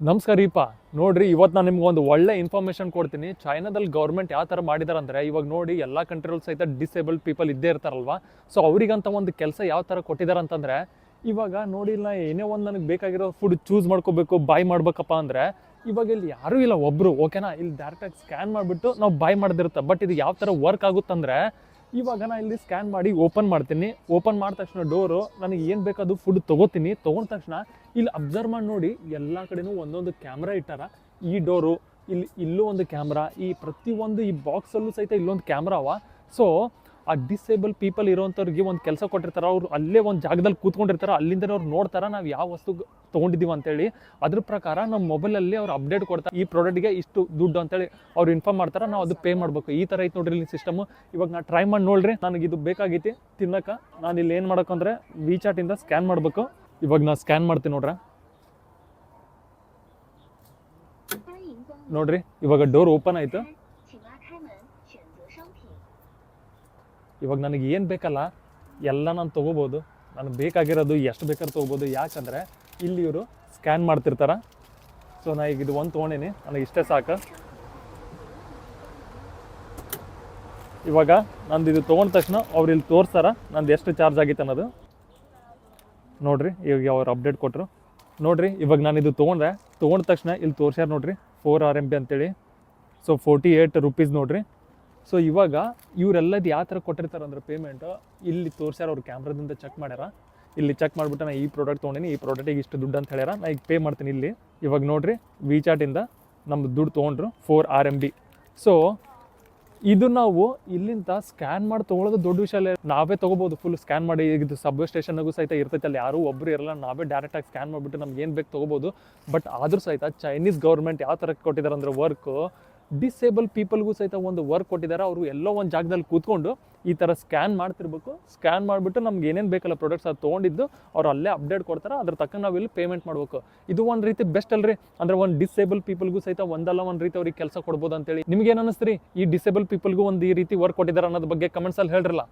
ನಮಸ್ಕಾರ ರೀಪಾ. ನೋಡ್ರಿ, ಇವತ್ತು ನಾನು ನಿಮ್ಗೆ ಒಂದು ಒಳ್ಳೆ ಇನ್ಫಾರ್ಮೇಷನ್ ಕೊಡ್ತೀನಿ. ಚೈನಾದಲ್ಲಿ ಗೌರ್ಮೆಂಟ್ ಯಾವ ಥರ ಮಾಡಿದಾರೆ ಅಂದರೆ, ಇವಾಗ ನೋಡಿ ಎಲ್ಲ ಕಂಟ್ರಿಗಳು ಸಹಿತ ಡಿಸೇಬಲ್ಡ್ ಪೀಪಲ್ ಇದ್ದೇ ಇರ್ತಾರಲ್ವಾ. ಸೊ ಅವರಿಗಂತ ಒಂದು ಕೆಲಸ ಯಾವ ಥರ ಕೊಟ್ಟಿದ್ದಾರೆ ಅಂತಂದರೆ, ಇವಾಗ ನೋಡಿ ಇಲ್ಲ ಏನೇ ಒಂದು ನನಗೆ ಬೇಕಾಗಿರೋ ಫುಡ್ ಚೂಸ್ ಮಾಡ್ಕೋಬೇಕು, ಬಾಯ್ ಮಾಡ್ಬೇಕಪ್ಪ ಅಂದರೆ ಇವಾಗ ಇಲ್ಲಿ ಯಾರೂ ಇಲ್ಲ, ಒಬ್ಬರು ಓಕೆನಾ. ಇಲ್ಲಿ ಡೈರೆಕ್ಟಾಗಿ ಸ್ಕ್ಯಾನ್ ಮಾಡಿಬಿಟ್ಟು ನಾವು ಬಾಯ್ ಮಾಡ್ದಿರುತ್ತೆ. ಬಟ್ ಇದು ಯಾವ ಥರ ವರ್ಕ್ ಆಗುತ್ತಂದರೆ, ಇವಾಗ ನಾನು ಇಲ್ಲಿ ಸ್ಕ್ಯಾನ್ ಮಾಡಿ ಓಪನ್ ಮಾಡ್ತೀನಿ. ಓಪನ್ ಮಾಡಿದ ತಕ್ಷಣ ಡೋರು ನನಗೆ ಏನು ಬೇಕದು ಫುಡ್ ತೊಗೋತೀನಿ. ತೊಗೊಂಡ ತಕ್ಷಣ ಇಲ್ಲಿ ಅಬ್ಸರ್ವ್ ಮಾಡಿ ನೋಡಿ, ಎಲ್ಲ ಕಡೆನೂ ಒಂದೊಂದು ಕ್ಯಾಮ್ರಾ ಇಟ್ಟಾರ. ಈ ಡೋರು ಇಲ್ಲೂ ಒಂದು ಕ್ಯಾಮ್ರಾ, ಈ ಪ್ರತಿಯೊಂದು ಈ ಬಾಕ್ಸಲ್ಲೂ ಸಹಿತ ಇಲ್ಲೊಂದು ಕ್ಯಾಮ್ರಾ ಅವ. ಸೊ ಆ ಡಿಸೇಬಲ್ ಪೀಪಲ್ ಇರೋವಂಥವ್ರಿಗೆ ಒಂದು ಕೆಲಸ ಕೊಟ್ಟಿರ್ತಾರೆ. ಅವ್ರು ಅಲ್ಲೇ ಒಂದು ಜಾಗದಲ್ಲಿ ಕೂತ್ಕೊಂಡಿರ್ತಾರೆ, ಅಲ್ಲಿಂದ ಅವ್ರು ನೋಡ್ತಾರೆ ನಾವು ಯಾವ ವಸ್ತು ತೊಗೊಂಡಿದ್ದೀವಿ ಅಂತೇಳಿ. ಅದ್ರ ಪ್ರಕಾರ ನಮ್ಮ ಮೊಬೈಲಲ್ಲಿ ಅವ್ರು ಅಪ್ಡೇಟ್ ಕೊಡ್ತಾರೆ, ಈ ಪ್ರಾಡಕ್ಟ್ಗೆ ಇಷ್ಟು ದುಡ್ಡು ಅಂತೇಳಿ ಅವ್ರು ಇನ್ಫಾರ್ಮ್ ಮಾಡ್ತಾರೆ. ನಾವು ಅದು ಪೇ ಮಾಡಬೇಕು. ಈ ಥರ ಐತೆ ನೋಡ್ರಿ ಇಲ್ಲಿ ಸಿಸ್ಟಮು. ಇವಾಗ ನಾನು ಟ್ರೈ ಮಾಡಿ ನೋಡ್ರಿ, ನನಗೆ ಇದು ಬೇಕಾಗೈತಿ ತಿನ್ನಕ್ಕೆ. ನಾನು ಇಲ್ಲಿ ಏನು ಮಾಡೋಕ್ಕಂದ್ರೆ ವಿಚಾಟಿಂದ ಸ್ಕ್ಯಾನ್ ಮಾಡಬೇಕು. ಇವಾಗ ನಾನು ಸ್ಕ್ಯಾನ್ ಮಾಡ್ತೀನಿ ನೋಡ್ರಿ, ಇವಾಗ ಡೋರ್ ಓಪನ್ ಆಯಿತು. ಇವಾಗ ನನಗೆ ಏನು ಬೇಕಲ್ಲ ಎಲ್ಲ ನಾನು ತೊಗೋಬೋದು. ನನಗೆ ಬೇಕಾಗಿರೋದು ಎಷ್ಟು ಬೇಕಾದ್ರೂ ತೊಗೋಬೋದು. ಯಾಕಂದರೆ ಇಲ್ಲಿ ಇವರು ಸ್ಕ್ಯಾನ್ ಮಾಡ್ತಿರ್ತಾರೆ. ಸೊ ನಾ ಈಗ ಇದು ಒಂದು ತೊಗೊಂಡೀನಿ, ನನಗೆ ಇಷ್ಟೇ ಸಾಕು. ಇವಾಗ ನಂದು ಇದು ತೊಗೊಂಡ ತಕ್ಷಣ ಅವ್ರು ಇಲ್ಲಿ ತೋರಿಸ್ತಾರೆ ನಂದು ಎಷ್ಟು ಚಾರ್ಜ್ ಆಗಿತ್ತು ಅನ್ನೋದು. ನೋಡಿರಿ, ಇವಾಗ ಅವ್ರು ಅಪ್ಡೇಟ್ ಕೊಟ್ಟರು. ನೋಡಿರಿ, ಇವಾಗ ನಾನು ಇದು ತೊಗೊಂಡ ತಕ್ಷಣ ಇಲ್ಲಿ ತೋರ್ಸ್ಯಾರ ನೋಡಿರಿ 4 RMB ಅಂತೇಳಿ. ಸೊ 48 ರೂಪೀಸ್ ನೋಡಿರಿ. ಸೊ ಇವಾಗ ಇವರೆಲ್ಲದು ಯಾವ ಥರ ಕೊಟ್ಟಿರ್ತಾರೆ ಅಂದ್ರೆ ಪೇಮೆಂಟು ಇಲ್ಲಿ ತೋರ್ಸ್ಯಾರ, ಅವ್ರು ಕ್ಯಾಮ್ರಾದಿಂದ ಚೆಕ್ ಮಾಡ್ಯಾರ. ಇಲ್ಲಿ ಚೆಕ್ ಮಾಡಿಬಿಟ್ಟು ನಾನು ಈ ಪ್ರಾಡಕ್ಟ್ ತೊಗೊಂಡಿನಿ, ಈ ಪ್ರಾಡಕ್ಟಿಗೆ ಇಷ್ಟು ದುಡ್ಡು ಅಂತ ಹೇಳ್ಯಾರ, ನಾನು ಈಗ ಪೇ ಮಾಡ್ತೀನಿ ಇಲ್ಲಿ. ಇವಾಗ ನೋಡಿರಿ, ವಿಚಾಟಿಂದ ನಮ್ಮದು ದುಡ್ಡು ತೊಗೊಂಡ್ರು 4 RMB. ಸೊ ಇದು ನಾವು ಇಲ್ಲಿಂದ ಸ್ಕ್ಯಾನ್ ಮಾಡಿ ತೊಗೊಳೋದು ದೊಡ್ಡ ವಿಷಯ ಅಲ್ಲ. ನಾವೇ ತೊಗೋಬೋದು ಫುಲ್ ಸ್ಕ್ಯಾನ್ ಮಾಡಿ. ಈಗ ಇದು ಸಬ್ವೆ ಸ್ಟೇಷನ್ಗೂ ಸಹಿತ ಇರ್ತೈತೆ, ಅಲ್ಲಿ ಯಾರೂ ಒಬ್ಬರು ಇರಲ್ಲ. ನಾವೇ ಡೈರೆಕ್ಟಾಗಿ ಸ್ಕ್ಯಾನ್ ಮಾಡಿಬಿಟ್ಟು ನಮ್ಗೆ ಏನು ಬೇಕು ತೊಗೋಬೋದು. ಬಟ್ ಆದರೂ ಸಹಿತ ಚೈನೀಸ್ ಗೌರ್ಮೆಂಟ್ ಯಾವ ಥರ ಕೊಟ್ಟಿದ್ದಾರೆ ಅಂದರೆ ವರ್ಕು, ಡಿಸೇಬಲ್ ಪೀಪಲ್ಗೂ ಸಹಿತ ಒಂದು ವರ್ಕ್ ಕೊಟ್ಟಿದ್ದಾರೆ. ಅವರು ಎಲ್ಲೋ ಒಂದು ಜಾಗದಲ್ಲಿ ಕೂತ್ಕೊಂಡು ಈ ಥರ ಸ್ಕ್ಯಾನ್ ಮಾಡ್ತಿರ್ಬೇಕು. ಸ್ಕ್ಯಾನ್ ಮಾಡಿಬಿಟ್ಟು ನಮ್ಗೆ ಏನೇನು ಬೇಕಲ್ಲ ಪ್ರಾಡಕ್ಟ್ಸ್ ಅದು ತೊಗೊಂಡಿದ್ದು ಅವ್ರು ಅಲ್ಲೇ ಅಪ್ಡೇಟ್ ಕೊಡ್ತಾರೆ. ಅದ್ರ ತಕ್ಕ ನಾವು ಇಲ್ಲಿ ಪೇಮೆಂಟ್ ಮಾಡಬೇಕು. ಇದು ಒಂದು ರೀತಿ ಬೆಸ್ಟ್ ಅಲ್ರಿ. ಅಂದರೆ ಒಂದು ಡಿಸೇಬಲ್ ಪೀಪಲ್ಗೂ ಸಹಿತ ಒಂದಲ್ಲ ಒಂದು ರೀತಿ ಅವ್ರಿಗೆ ಕೆಲಸ ಕೊಡ್ಬೋದು ಅಂತೇಳಿ. ನಿಮ್ಗೆ ಏನು ಅನ್ನಿಸ್ತೀರಿ? ಈ ಡಿಸೇಬಲ್ ಪೀಪಲ್ಗೂ ಒಂದು ಈ ರೀತಿ ವರ್ಕ್ ಕೊಟ್ಟಿದ್ದಾರೆ ಅನ್ನೋದ್ರ ಬಗ್ಗೆ ಕಮೆಂಟ್ಸಲ್ಲಿ ಹೇಳ್ರಲ್ಲ.